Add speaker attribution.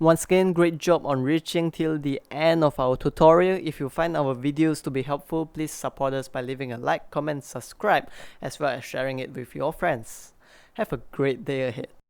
Speaker 1: Once again, great job on reaching till the end of our tutorial. If you find our videos to be helpful, please support us by leaving a like, comment, subscribe, as well as sharing it with your friends. Have a great day ahead.